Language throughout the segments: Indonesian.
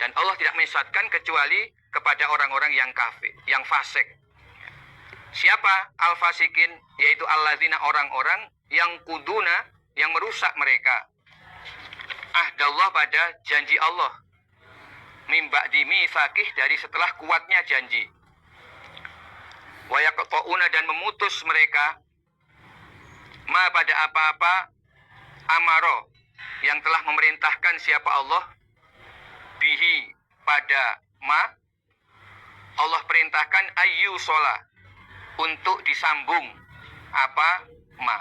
Dan Allah tidak menyesatkan kecuali kepada orang-orang yang kafir, yang fasik. Siapa al-fasikin? Yaitu alladzina, orang-orang yang kuduna, yang merusak mereka ahdallah, pada janji Allah, mim ba'di mitsaqih, dari setelah kuatnya janji. Wa yaqta'una, dan memutus mereka ma, pada apa-apa amaro, yang telah memerintahkan siapa Allah, bihi, pada ma, Allah perintahkan ayyu sholah, untuk disambung apa, ma.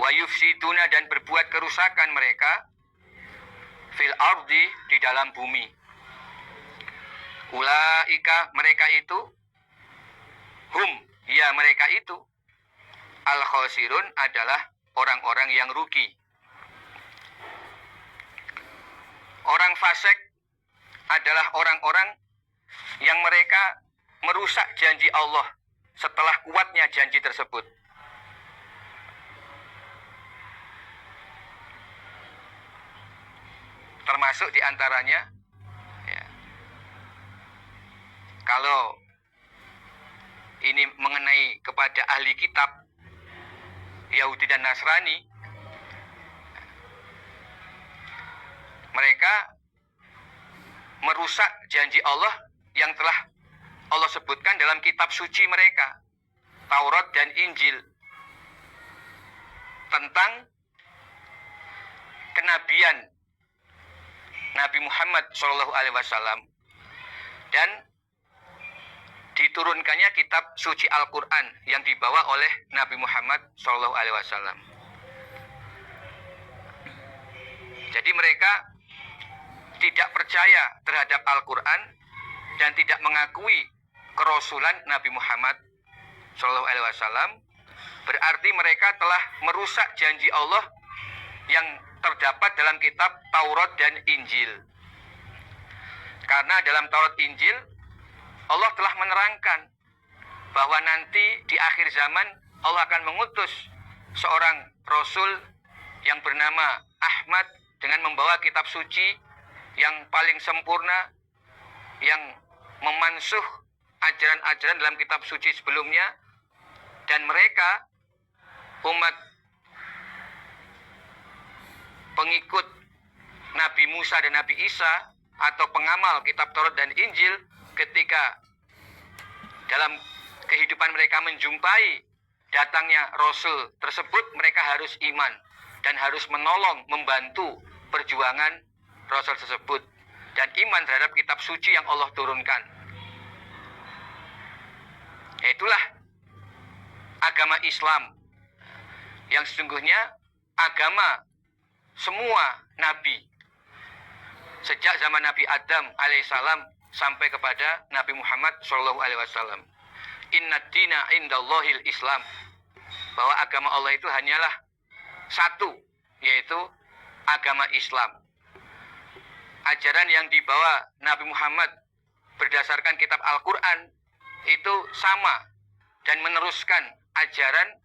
Wa yufsiduna, dan berbuat kerusakan mereka fil ardi, di dalam bumi. Ulaika, mereka itu, hum, ya mereka itu, al khosirun, adalah orang-orang yang rugi. Orang fasik adalah orang-orang yang mereka merusak janji Allah setelah kuatnya janji tersebut. Termasuk diantaranya, ya, kalau ini mengenai kepada ahli kitab Yahudi dan Nasrani, mereka merusak janji Allah yang telah Allah sebutkan dalam kitab suci mereka, Taurat dan Injil, tentang kenabian Nabi Muhammad SAW, dan diturunkannya kitab suci Al-Quran yang dibawa oleh Nabi Muhammad SAW. Jadi mereka tidak percaya terhadap Al-Quran dan tidak mengakui kerasulan Nabi Muhammad SAW. Berarti mereka telah merusak janji Allah yang terdapat dalam kitab Taurat dan Injil. Karena dalam Taurat Injil Allah telah menerangkan bahwa nanti di akhir zaman Allah akan mengutus seorang Rasul yang bernama Ahmad dengan membawa kitab suci yang paling sempurna, yang memansuh ajaran-ajaran dalam kitab suci sebelumnya. Dan mereka, umat pengikut Nabi Musa dan Nabi Isa, atau pengamal kitab Taurat dan Injil, ketika dalam kehidupan mereka menjumpai datangnya Rasul tersebut, mereka harus iman dan harus menolong, membantu perjuangan Rasul tersebut, dan iman terhadap kitab suci yang Allah turunkan. Itulah agama Islam yang sesungguhnya agama semua nabi sejak zaman Nabi Adam alaihissalam sampai kepada Nabi Muhammad SAW. Inna dina indallahil Islam, bahwa agama Allah itu hanyalah satu, yaitu agama Islam. Ajaran yang dibawa Nabi Muhammad berdasarkan kitab Al-Quran itu sama dan meneruskan ajaran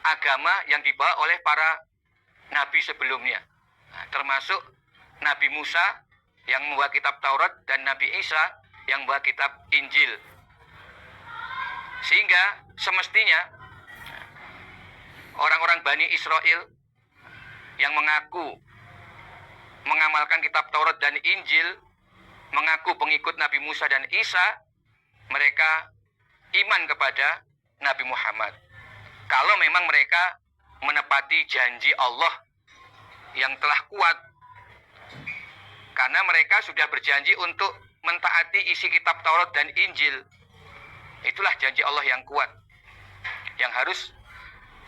agama yang dibawa oleh para nabi sebelumnya, termasuk Nabi Musa yang membawa kitab Taurat dan Nabi Isa yang membawa kitab Injil. Sehingga semestinya orang-orang Bani Israel yang mengaku mengamalkan kitab Taurat dan Injil, mengaku pengikut Nabi Musa dan Isa, mereka iman kepada Nabi Muhammad. Kalau memang mereka menepati janji Allah yang telah kuat, karena mereka sudah berjanji untuk mentaati isi kitab Taurat dan Injil. Itulah janji Allah yang kuat, yang harus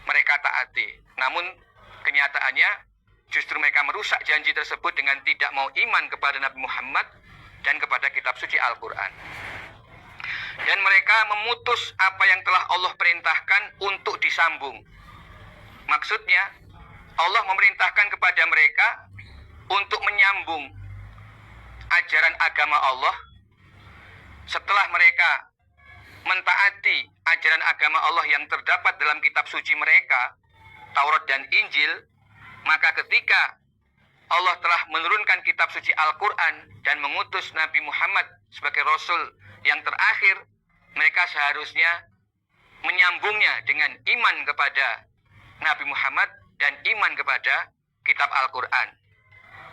mereka taati. Namun kenyataannya justru mereka merusak janji tersebut dengan tidak mau iman kepada Nabi Muhammad dan kepada kitab suci Al-Quran. Dan mereka memutus apa yang telah Allah perintahkan untuk disambung. Maksudnya Allah memerintahkan kepada mereka untuk menyambung ajaran agama Allah. Setelah mereka mentaati ajaran agama Allah yang terdapat dalam kitab suci mereka, Taurat dan Injil, maka ketika Allah telah menurunkan kitab suci Al-Quran dan mengutus Nabi Muhammad sebagai Rasul yang terakhir, mereka seharusnya menyambungnya dengan iman kepada Nabi Muhammad dan iman kepada kitab Al-Quran.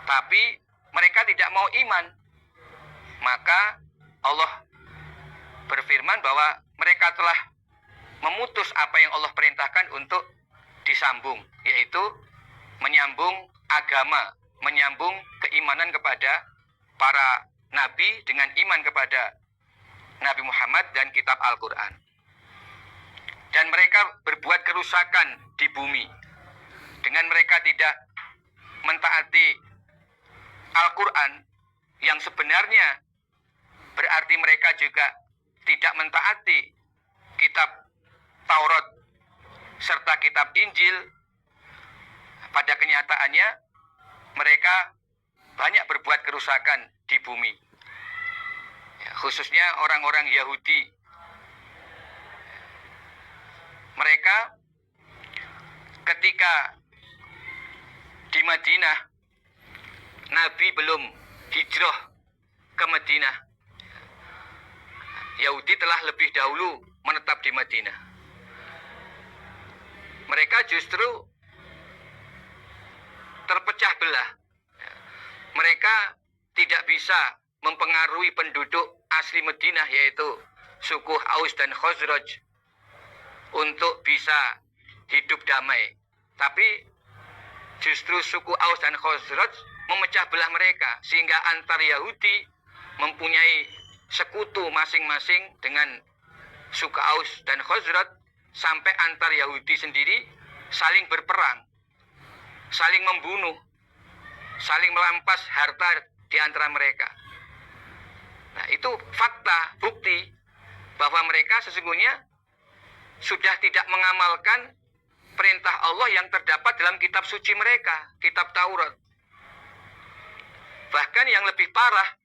Tapi mereka tidak mau iman. Maka Allah berfirman bahwa mereka telah memutus apa yang Allah perintahkan untuk disambung, yaitu menyambung agama, menyambung keimanan kepada para nabi dengan iman kepada Nabi Muhammad dan kitab Al-Quran. Dan mereka berbuat kerusakan di bumi dengan mereka tidak mentaati Al-Quran, yang sebenarnya berarti mereka juga tidak mentaati kitab Taurat serta kitab Injil. Pada kenyataannya mereka banyak berbuat kerusakan di bumi, khususnya orang-orang Yahudi. Mereka ketika di Madinah, Nabi belum hijrah ke Madinah, Yahudi telah lebih dahulu menetap di Madinah. Mereka justru terpecah belah. Mereka tidak bisa mempengaruhi penduduk asli Madinah, yaitu suku Aus dan Khazraj, untuk bisa hidup damai. Tapi justru suku Aus dan Khazraj memecah belah mereka, sehingga antar Yahudi mempunyai sekutu masing-masing dengan suku Aus dan Khazraj, sampai antar Yahudi sendiri saling berperang, saling membunuh, saling merampas harta di antara mereka. Nah, itu fakta, bukti bahwa mereka sesungguhnya sudah tidak mengamalkan perintah Allah yang terdapat dalam kitab suci mereka, kitab Taurat. Bahkan yang lebih parah,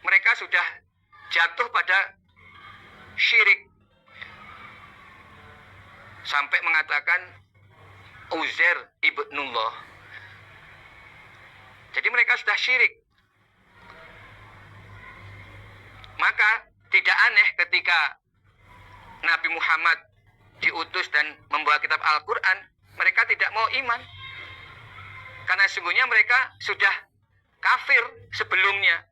mereka sudah jatuh pada syirik, sampai mengatakan Uzair ibnullah. Jadi mereka sudah syirik. Maka tidak aneh ketika Nabi Muhammad diutus dan membawa kitab Al-Quran, mereka tidak mau iman. Karena sesungguhnya mereka sudah kafir sebelumnya.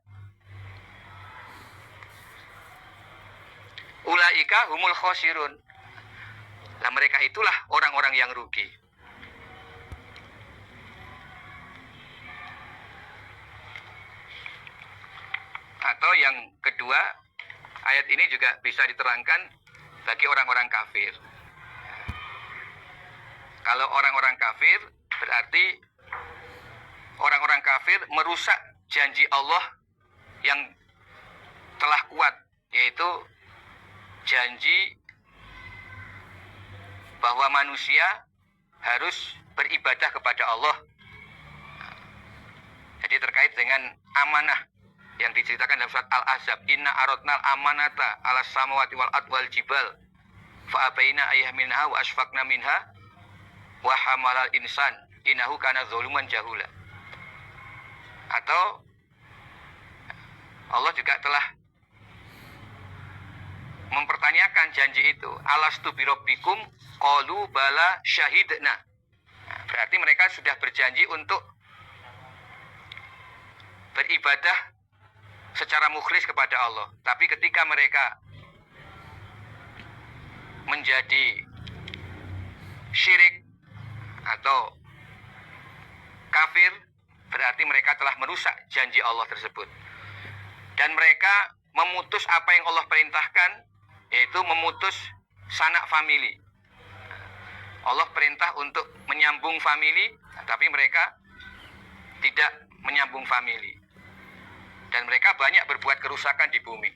Ulaika humul khosirun. Nah, mereka itulah orang-orang yang rugi. Atau yang kedua, ayat ini juga bisa diterangkan bagi orang-orang kafir. Kalau orang-orang kafir, berarti orang-orang kafir merusak janji Allah yang telah kuat, yaitu janji bahwa manusia harus beribadah kepada Allah. Jadi terkait dengan amanah yang diceritakan dalam surat Al-Ahzab, inna aradnal amanata ala samawati wal ard wal jibal fa abaina ayyahminha wa asfaqna minha wa hamalal insan innahu kana zaluman jahula. Atau Allah juga telah mempertanyakan janji itu, alastu birabbikum qalu bala syahidna. Nah, berarti mereka sudah berjanji untuk beribadah secara mukhlis kepada Allah. Tapi ketika mereka menjadi syirik atau kafir, berarti mereka telah merusak janji Allah tersebut. Dan mereka memutus apa yang Allah perintahkan, yaitu memutus sanak famili. Allah perintah untuk menyambung famili, tapi mereka tidak menyambung famili. Dan mereka banyak berbuat kerusakan di bumi.